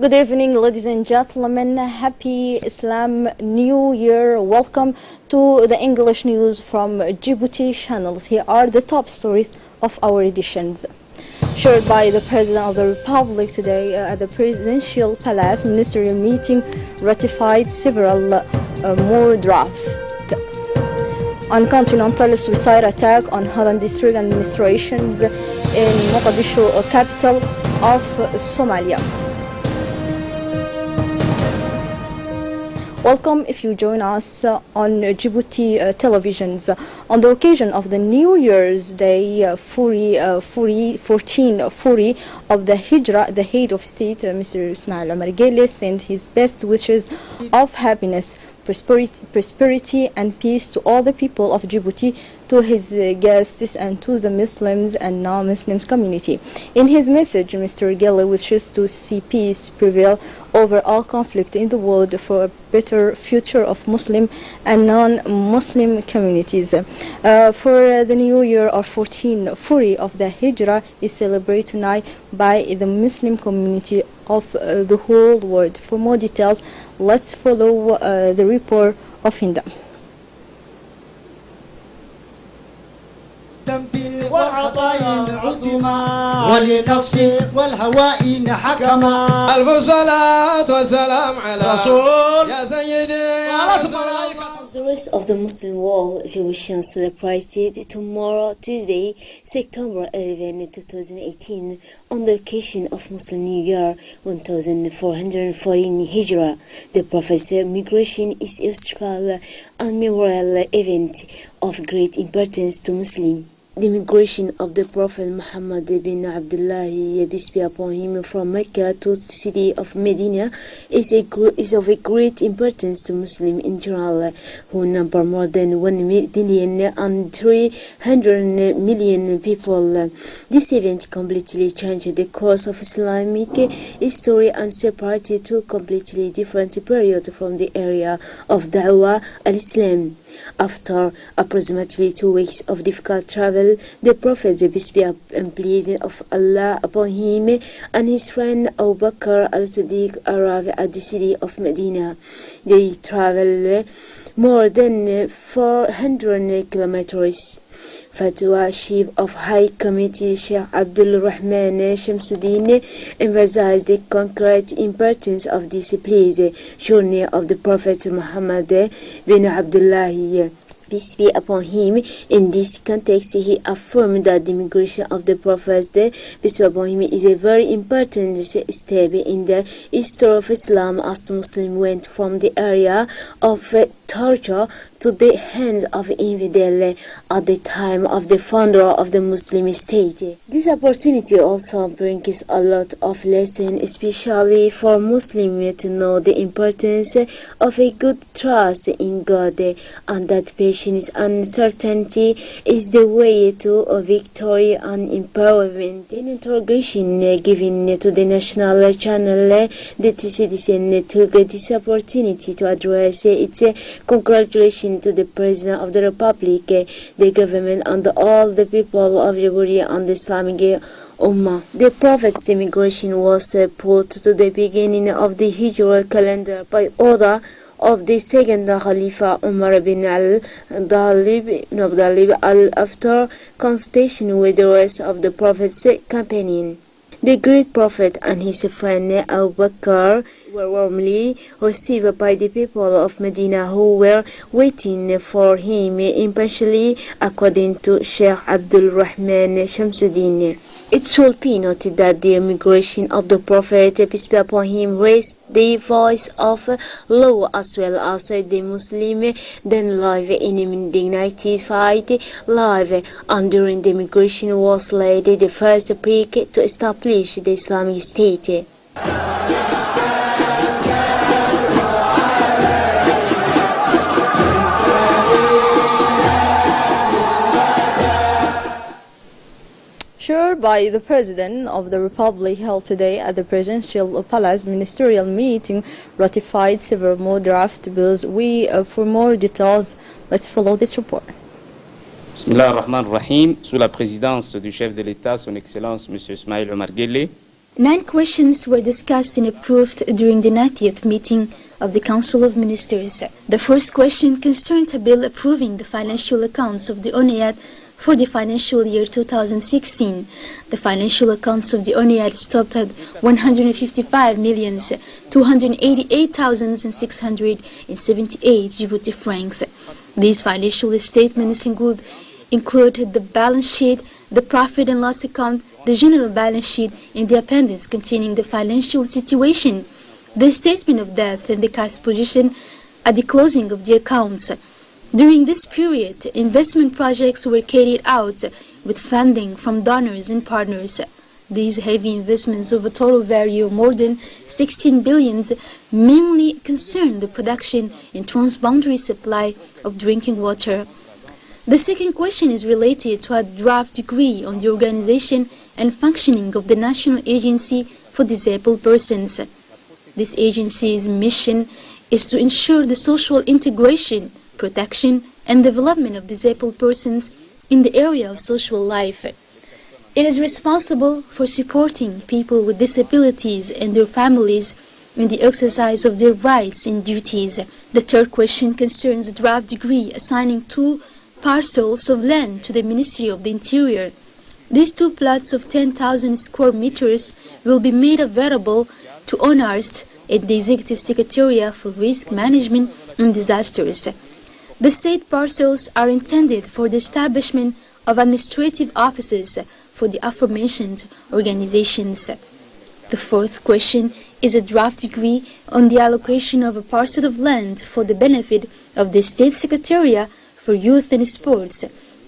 Good evening, ladies and gentlemen. Happy Islam New Year. Welcome to the English news from Djibouti channels. Here are the top stories of our editions. Shared by the President of the Republic today at the Presidential Palace, ministerial meeting ratified several more drafts. Uncontinental suicide attack on Holland district administrations in Mogadishu, capital of Somalia. Welcome if you join us on Djibouti televisions. On the occasion of the New Year's Day 1440 of the Hijra, the head of state, Mr. Ismail Omar Guelleh, sent his best wishes of happiness, prosperity and peace to all the people of Djibouti, to his guests and to the Muslims and non-Muslims community. In his message, Mr. Guelleh wishes to see peace prevail over all conflict in the world for a better future of Muslim and non-Muslim communities. For the New Year of 1440 of the Hijra is celebrated tonight by the Muslim community of the whole world. For more details, let's follow the report of Hinda. والعطاين عظما ولنفس والهواء حكما ألف صلاة والسلام على رسول يا سيدي. The rest of the Muslim world, Jewishians celebrated tomorrow, Tuesday, September 11, 2018, on the occasion of Muslim New Year 1440 Hijra. The Prophet's migration is a historical and memorial event of great importance to Muslims. The migration of the Prophet Muhammad bin Abdullah, peace be upon him, from Mecca to the city of Medina is of a great importance to Muslims in general, who number more than 1,300,000,000 people. This event completely changed the course of Islamic history and separated two completely different periods from the area of Da'wah al-Islam. After approximately 2 weeks of difficult travel, the Prophet, peace be and pleasing of Allah upon him, and his friend Abu Bakr al-Siddiq arrived at the city of Medina. They traveled more than 400 kilometers. Fatwa Chief of High Committee Sheikh Abdul Rahman Shamsuddin emphasized the concrete importance of this pleased journey of the Prophet Muhammad bin Abdullah, peace be upon him. In this context, he affirmed that the migration of the Prophet, peace be upon him, is a very important step in the history of Islam, as Muslims went from the area of torture to the hands of infidel at the time of the founder of the Muslim state. This opportunity also brings a lot of lessons, especially for Muslims, to know the importance of a good trust in God, and that patience and uncertainty is the way to victory and empowerment. In interrogation given to the national channel, the citizen took this opportunity to address its congratulations to the President of the Republic, the government, and all the people of Djibouti and the Islamic Ummah. The Prophet's immigration was put to the beginning of the Hijra calendar by order of the second Khalifa Umar bin Abdullah after consultation with the rest of the Prophet's companion. The great Prophet and his friend Abu Bakr were warmly received by the people of Medina, who were waiting for him impatiently, according to Sheikh Abdul Rahman Shamsuddin. It should be noted that the immigration of the Prophet, peace be upon him, raised the voice of law as well as the Muslim then live in a dignified life, and during the immigration was laid the first brick to establish the Islamic State. Shared by the President of the Republic, held today at the Presidential Palace, ministerial meeting ratified several more draft bills. For more details, let's follow this report. Bismillah ar-Rahman ar-Rahim. Sous la présidence du chef de l'État, son Excellence M. Ismail Omar Guelleh, 9 questions were discussed and approved during the 90th meeting of the Council of Ministers. The first question concerned a bill approving the financial accounts of the ONEAD for the financial year 2016. The financial accounts of the ONEAD stopped at 155,288,678 Djibouti francs. These financial statements include the balance sheet, the profit and loss account, the general balance sheet, and the appendix containing the financial situation, the statement of debt, and the cash position at the closing of the accounts. During this period, investment projects were carried out with funding from donors and partners. These heavy investments of a total value of more than 16 billion mainly concern the production and transboundary supply of drinking water. The second question is related to a draft decree on the organization and functioning of the National Agency for Disabled Persons. This agency's mission is to ensure the social integration, protection, and development of disabled persons in the area of social life. It is responsible for supporting people with disabilities and their families in the exercise of their rights and duties. The third question concerns a draft decree assigning 2 parcels of land to the Ministry of the Interior. These 2 plots of 10,000 square meters will be made available to owners at the Executive Secretariat for Risk Management and Disasters. The state parcels are intended for the establishment of administrative offices for the aforementioned organizations. The fourth question is a draft decree on the allocation of a parcel of land for the benefit of the State Secretariat for Youth and Sports.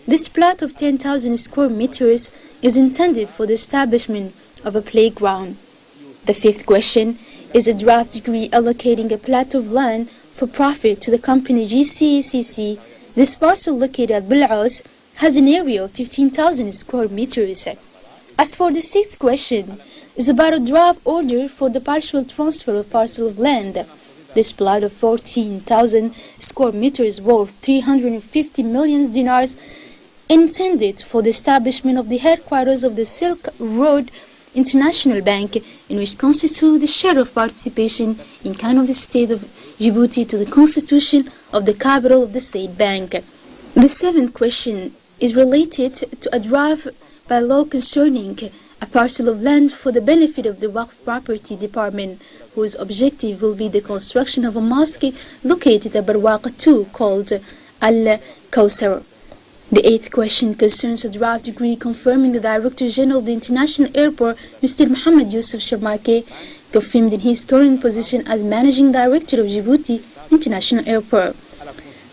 This plot of 10,000 square meters is intended for the establishment of a playground. The fifth question is a draft decree allocating a plot of land for profit to the company GCACC. This parcel located at Bil'aus has an area of 15,000 square meters. As for the sixth question, is about a draft order for the partial transfer of parcel of land. This plot of 14,000 square meters worth 350 million dinars intended for the establishment of the headquarters of the Silk Road International Bank, in which constitute the share of participation in kind of the state of Djibouti to the constitution of the capital of the state bank. The seventh question is related to a draft by law concerning a parcel of land for the benefit of the Waqf Property Department, whose objective will be the construction of a mosque located at Barwaqa 2 called Al-Kawthar. The eighth question concerns a draft decree confirming the Director General of the International Airport, Mr. Mohammed Yusuf Sharmake, confirmed in his current position as Managing Director of Djibouti International Airport.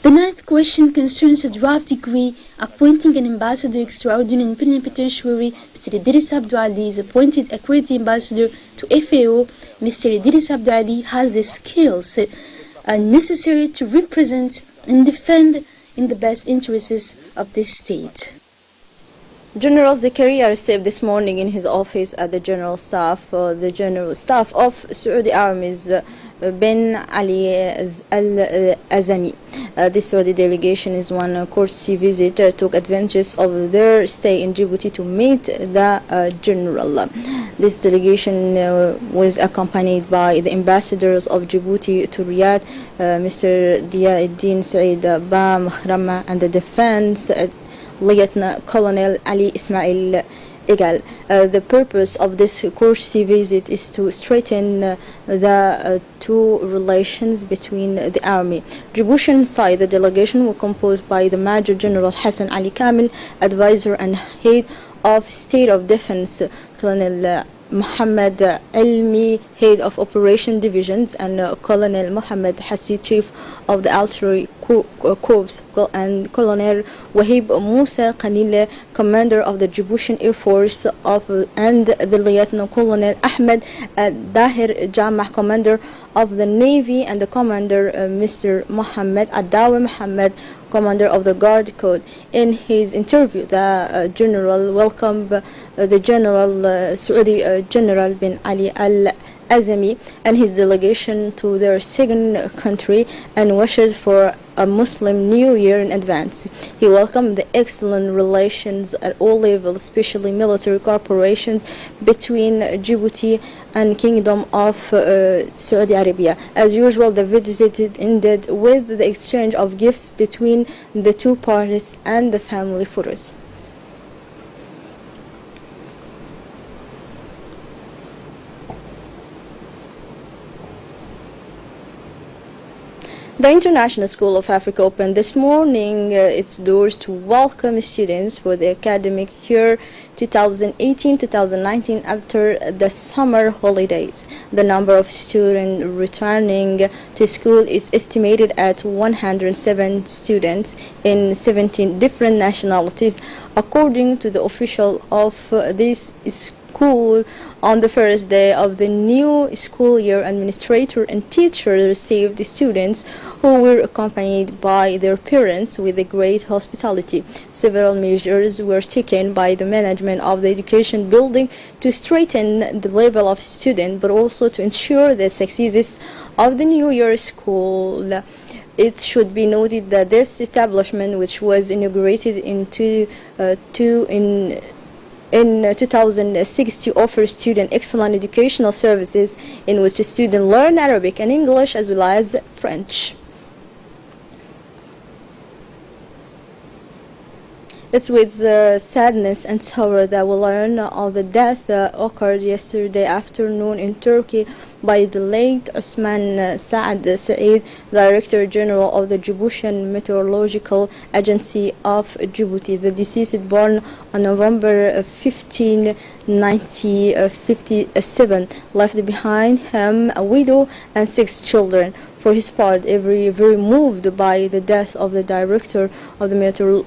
The ninth question concerns a draft decree appointing an ambassador extraordinary and plenipotentiary. Mr. Idris Abdou Ali is appointed accredited ambassador to FAO. Mr. Idris Abdou Ali has the skills necessary to represent and defend in the best interests of this state. General Zakaria received this morning in his office at the General Staff of Saudi Army's Ben Ali Al-Azami. This Saudi delegation is one courtesy visit took advantage of their stay in Djibouti to meet the General. This delegation was accompanied by the ambassadors of Djibouti to Riyadh, Mr. Diyaeddin Said Ba Mahrama, and the Defense Lieutenant Colonel Ali Ismail Egal. The purpose of this courtesy visit is to strengthen the two relations between the army. Djiboutian side, the delegation was composed by the Major General Hassan Ali Kamil, advisor and head of State of Defense, Colonel Mohammed Elmi, head of Operation Divisions, and Colonel Mohammed Hassi, chief of the Artillery Corps, and Colonel Wahib Musa Khanile, commander of the Djiboutian Air Force, and the Lieutenant Colonel Ahmed Dahir Jamah, commander of the Navy, and the commander Mr. Mohammed Adawi Mohammed, commander of the Guard Code. In his interview, the general welcomed the Saudi General bin Ali Al Azami and his delegation to their second country and wishes for a Muslim New Year in advance. He welcomed the excellent relations at all levels, especially military cooperations between Djibouti and Kingdom of Saudi Arabia. As usual, the visit ended with the exchange of gifts between the two parties and the family photos. The International School of Africa opened this morning its doors to welcome students for the academic year 2018-2019 after the summer holidays. The number of students returning to school is estimated at 107 students in 17 different nationalities, according to the official of this school. On the first day of the new school year, administrator and teachers received the students who were accompanied by their parents with a great hospitality. Several measures were taken by the management of the education building to straighten the level of students, but also to ensure the success of the New Year school. It should be noted that this establishment, which was inaugurated in 2006 to offer students excellent educational services in which students learn Arabic and English as well as French. It's with sadness and sorrow that we learn of the death that occurred yesterday afternoon in Turkey by the late Osman Saad Said, Director General of the Djiboutian Meteorological Agency of Djibouti. The deceased, born on November 15, 1957, left behind him a widow and 6 children. For his part, very moved by the death of the Director of the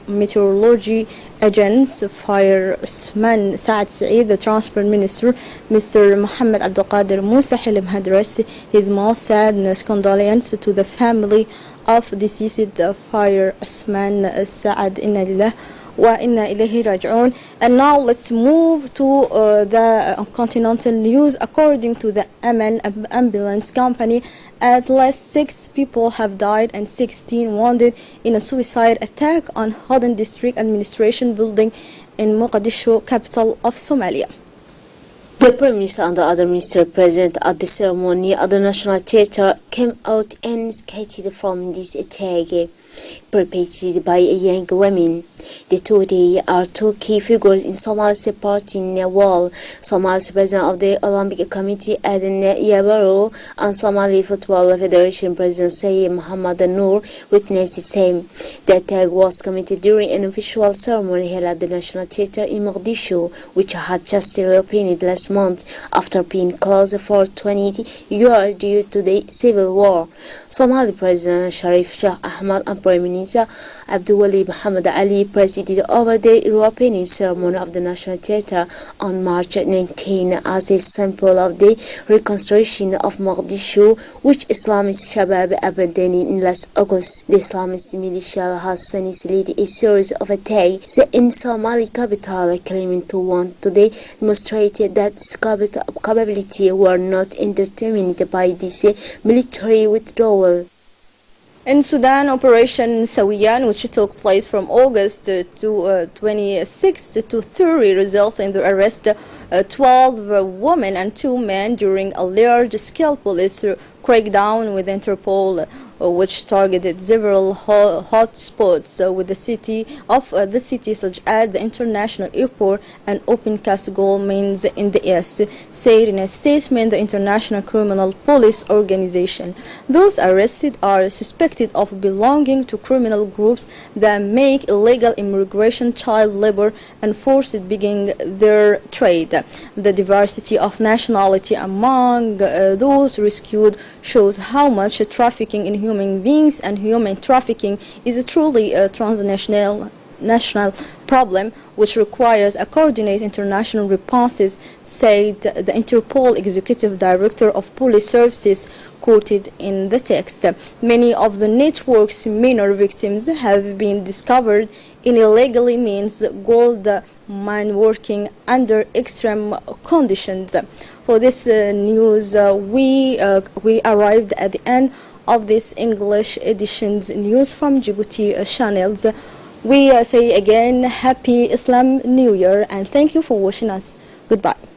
Meteorology Agency, Fire Osman Saad Said, the Transport Minister, Mr. Mohammed Abdul Qadir Musa Hilim addressed his most sadness condolences to the family of deceased Fire Osman Saad. Inna lillah wa inna ilayhi raji'un. And now let's move to the continental news. According to the Aman ambulance company, at least 6 people have died and 16 wounded in a suicide attack on Hodan District Administration building in Mogadishu, capital of Somalia. The Prime Minister and the other minister present at the ceremony at the National Theatre came out and skated from this attack perpetrated by a young woman. The two they are two key figures in Somali's supporting wall. Somali's president of the Olympic Committee Aden Yabaro and Somali Football Federation President Sayyid Muhammad Noor witnessed the same. The attack was committed during an official ceremony held at the National Theatre in Mogadishu, which had just reopened last month after being closed for 20 years due to the civil war. Somali President Sharif Shah Ahmad and Prime Minister Abdulwali Muhammad Ali presided over the reopening ceremony of the National Theatre on March 19 as a sample of the reconstruction of Mogadishu, which Islamist Shabab abandoned in last August. The Islamist militia has since led a series of attacks in Somali capital, claiming to want to demonstrate that its capability were not determined by this military withdrawal. In Sudan, Operation Sawiyan, which took place from August to 26 to 30, resulted in the arrest of 12 women and 2 men during a large-scale police crackdown with Interpol, which targeted several hotspots with the city such as the international airport and open cast gold mines in the east, said in a statement the International Criminal Police Organization. Those arrested are suspected of belonging to criminal groups that make illegal immigration, child labor and forced begging their trade. The diversity of nationality among those rescued shows how much trafficking in human beings and human trafficking is a truly transnational problem which requires a coordinated international responses, said the Interpol Executive Director of Police Services quoted in the text. Many of the network's minor victims have been discovered in illegally means gold mine working under extreme conditions. For this news, we arrived at the end of this English edition's news from Djibouti channels. We say again Happy Islam New Year and thank you for watching us. Goodbye.